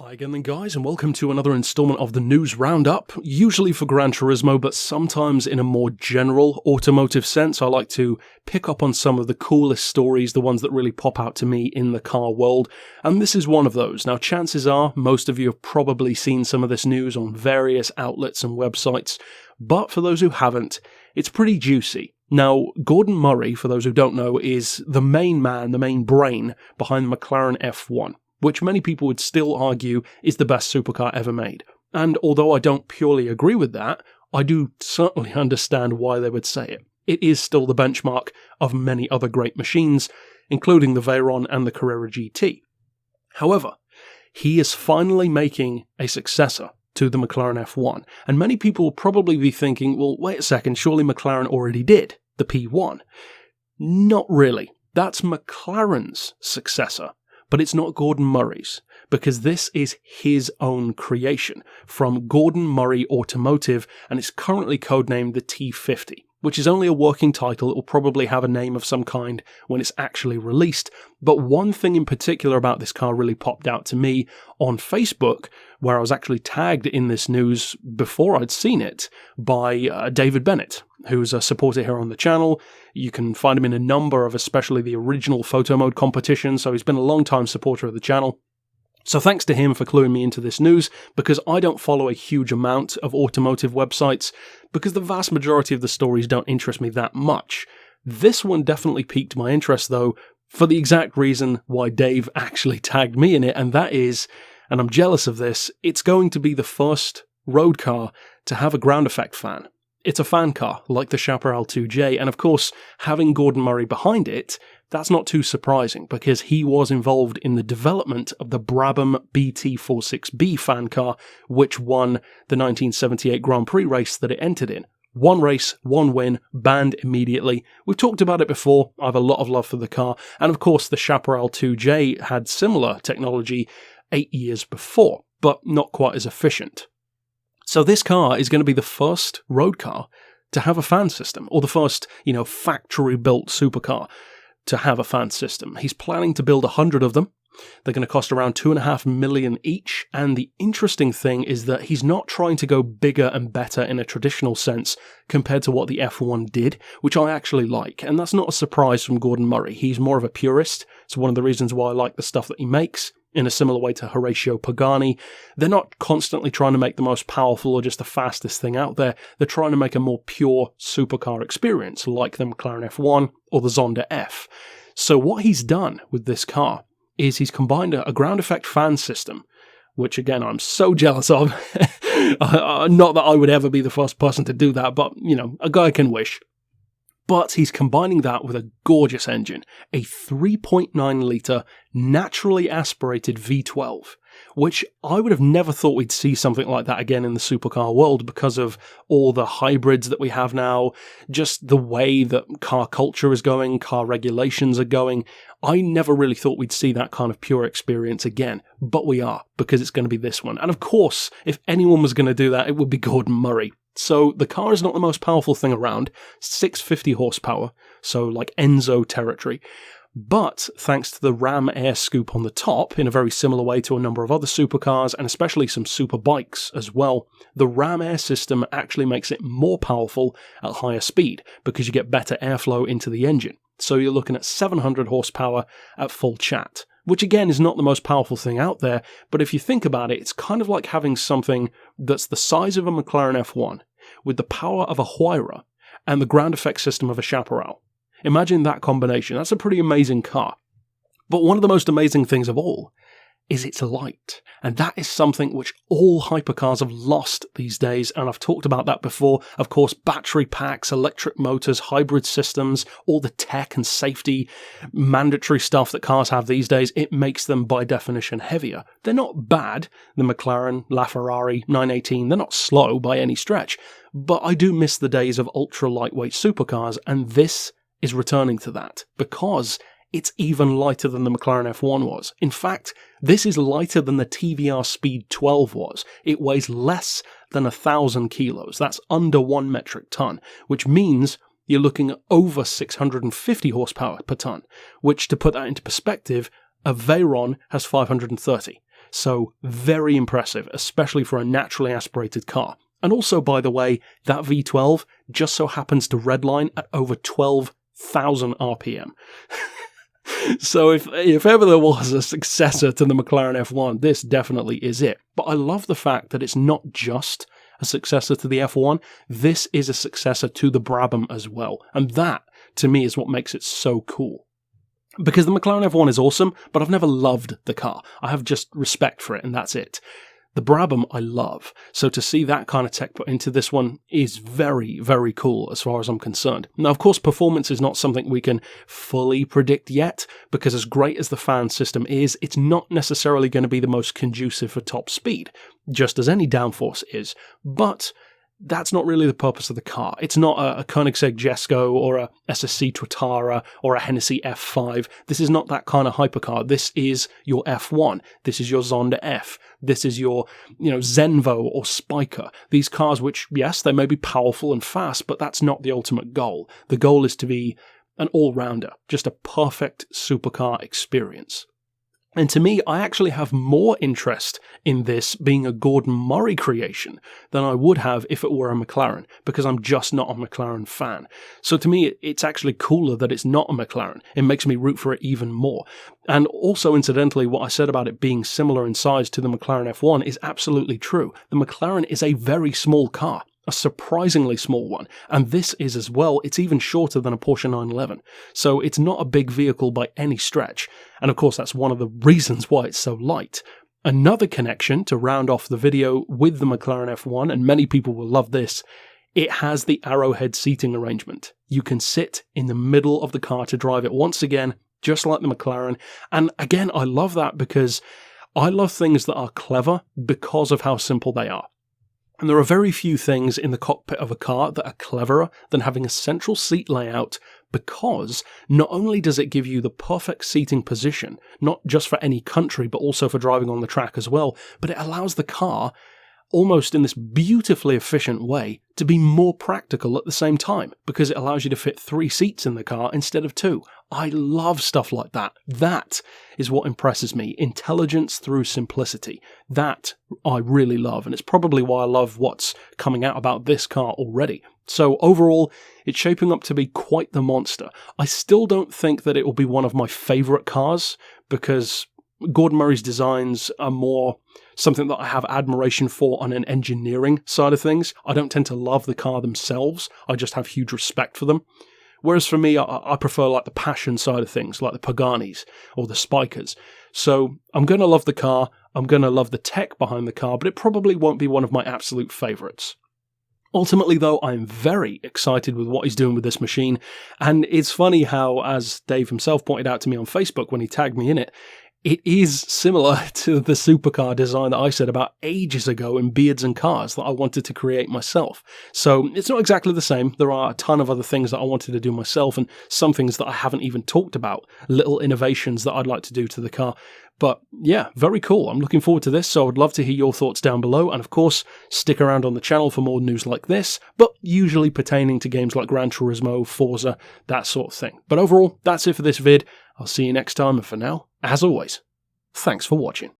Hi again then guys, and welcome to another installment of the News Roundup, usually for Gran Turismo, but sometimes in a more general automotive sense. I like to pick up on some of the coolest stories, the ones that really pop out to me in the car world, and this is one of those. Now chances are, most of you have probably seen some of this news on various outlets and websites, but for those who haven't, it's pretty juicy. Now, Gordon Murray, for those who don't know, is the main man, the main brain behind the McLaren F1. Which many people would still argue is the best supercar ever made. And although I don't purely agree with that, I do certainly understand why they would say it. It is still the benchmark of many other great machines, including the Veyron and the Carrera GT. However, he is finally making a successor to the McLaren F1, and many people will probably be thinking, well, wait a second, surely McLaren already did, the P1. Not really. That's McLaren's successor. But it's not Gordon Murray's, because this is his own creation from Gordon Murray Automotive, and it's currently codenamed the T50, which is only a working title. It will probably have a name of some kind when it's actually released. But one thing in particular about this car really popped out to me on Facebook, where I was actually tagged in this news before I'd seen it by David Bennett, who's a supporter here on the channel. You can find him in a number of especially the original photo mode competitions, so he's been a long-time supporter of the channel. So thanks to him for cluing me into this news, because I don't follow a huge amount of automotive websites, because the vast majority of the stories don't interest me that much. This one definitely piqued my interest though, for the exact reason why Dave actually tagged me in it, and that is, and I'm jealous of this, it's going to be the first road car to have a ground effect fan. It's a fan car, like the Chaparral 2J, and of course, having Gordon Murray behind it, that's not too surprising, because he was involved in the development of the Brabham BT46B fan car, which won the 1978 Grand Prix race that it entered in. One race, one win, banned immediately. We've talked about it before, I have a lot of love for the car, and of course the Chaparral 2J had similar technology 8 years before, but not quite as efficient. So this car is going to be the first road car to have a fan system, or the first, factory-built supercar to have a fan system. He's planning to build 100 of them. They're going to cost around $2.5 million each, and the interesting thing is that he's not trying to go bigger and better in a traditional sense compared to what the F1 did, which I actually like, and that's not a surprise from Gordon Murray. He's more of a purist. It's one of the reasons why I like the stuff that he makes. In a similar way to Horacio Pagani, they're not constantly trying to make the most powerful or just the fastest thing out there. They're trying to make a more pure supercar experience, like the McLaren F1 or the Zonda F. So what he's done with this car is he's combined a ground effect fan system, which again, I'm so jealous of. Not that I would ever be the first person to do that, but, a guy can wish. But he's combining that with a gorgeous engine, a 3.9-litre naturally aspirated V12, which I would have never thought we'd see something like that again in the supercar world because of all the hybrids that we have now, just the way that car culture is going, car regulations are going. I never really thought we'd see that kind of pure experience again, but we are, because it's going to be this one. And of course, if anyone was going to do that, it would be Gordon Murray. So the car is not the most powerful thing around, 650 horsepower, so like Enzo territory. But thanks to the Ram air scoop on the top, in a very similar way to a number of other supercars, and especially some super bikes as well, the Ram air system actually makes it more powerful at higher speed, because you get better airflow into the engine. So you're looking at 700 horsepower at full chat, which again is not the most powerful thing out there, but if you think about it, it's kind of like having something that's the size of a McLaren F1, with the power of a Huayra, and the ground effect system of a Chaparral. Imagine that combination. That's a pretty amazing car. But one of the most amazing things of all is its light. And that is something which all hypercars have lost these days, and I've talked about that before. Of course, battery packs, electric motors, hybrid systems, all the tech and safety mandatory stuff that cars have these days, it makes them by definition heavier. They're not bad, the McLaren, LaFerrari, 918, they're not slow by any stretch, but I do miss the days of ultra lightweight supercars, and this is returning to that, because it's even lighter than the McLaren F1 was. In fact, this is lighter than the TVR Speed 12 was. It weighs less than 1,000 kilos. That's under 1 metric ton, which means you're looking at over 650 horsepower per ton, which, to put that into perspective, a Veyron has 530. So very impressive, especially for a naturally aspirated car. And also, by the way, that V12 just so happens to redline at over 12,000 RPM. So if ever there was a successor to the McLaren F1, this definitely is it. But I love the fact that it's not just a successor to the F1, this is a successor to the Brabham as well. And that, to me, is what makes it so cool. Because the McLaren F1 is awesome, but I've never loved the car. I have just respect for it, and that's it. The Brabham I love, so to see that kind of tech put into this one is very, very cool as far as I'm concerned. Now, of course, performance is not something we can fully predict yet, because as great as the fan system is, it's not necessarily going to be the most conducive for top speed, just as any downforce is. But that's not really the purpose of the car. It's not a Koenigsegg Jesko or a SSC Tuatara or a Hennessy F5. This is not that kind of hypercar. This is your F1. This is your Zonda F. This is your, Zenvo or Spiker. These cars which, yes, they may be powerful and fast, but that's not the ultimate goal. The goal is to be an all-rounder, just a perfect supercar experience. And to me, I actually have more interest in this being a Gordon Murray creation than I would have if it were a McLaren, because I'm just not a McLaren fan. So to me, it's actually cooler that it's not a McLaren. It makes me root for it even more. And also, incidentally, what I said about it being similar in size to the McLaren F1 is absolutely true. The McLaren is a very small car. A surprisingly small one, and this is as well. It's even shorter than a Porsche 911, so it's not a big vehicle by any stretch, and of course that's one of the reasons why it's so light. Another connection to round off the video with the McLaren F1, and many people will love this, it has the arrowhead seating arrangement. You can sit in the middle of the car to drive it once again, just like the McLaren, and again I love that because I love things that are clever because of how simple they are. And there are very few things in the cockpit of a car that are cleverer than having a central seat layout, because not only does it give you the perfect seating position, not just for any country, but also for driving on the track as well, but it allows the car, almost in this beautifully efficient way, to be more practical at the same time, because it allows you to fit 3 seats in the car instead of 2. I love stuff like that. That is what impresses me. Intelligence through simplicity. That I really love, and it's probably why I love what's coming out about this car already. So overall, it's shaping up to be quite the monster. I still don't think that it will be one of my favourite cars, because Gordon Murray's designs are more something that I have admiration for on an engineering side of things. I don't tend to love the car themselves. I just have huge respect for them. Whereas for me, I prefer like the passion side of things, like the Paganis or the Spikers. So I'm going to love the car, I'm going to love the tech behind the car, but it probably won't be one of my absolute favourites. Ultimately, though, I'm very excited with what he's doing with this machine, and it's funny how, as Dave himself pointed out to me on Facebook when he tagged me in it, it is similar to the supercar design that I said about ages ago in Beards and Cars that I wanted to create myself. So it's not exactly the same. There are a ton of other things that I wanted to do myself, and some things that I haven't even talked about, little innovations that I'd like to do to the car. But yeah, very cool. I'm looking forward to this, so I would love to hear your thoughts down below. And of course, stick around on the channel for more news like this, but usually pertaining to games like Gran Turismo, Forza, that sort of thing. But overall, that's it for this vid. I'll see you next time, and for now, as always, thanks for watching.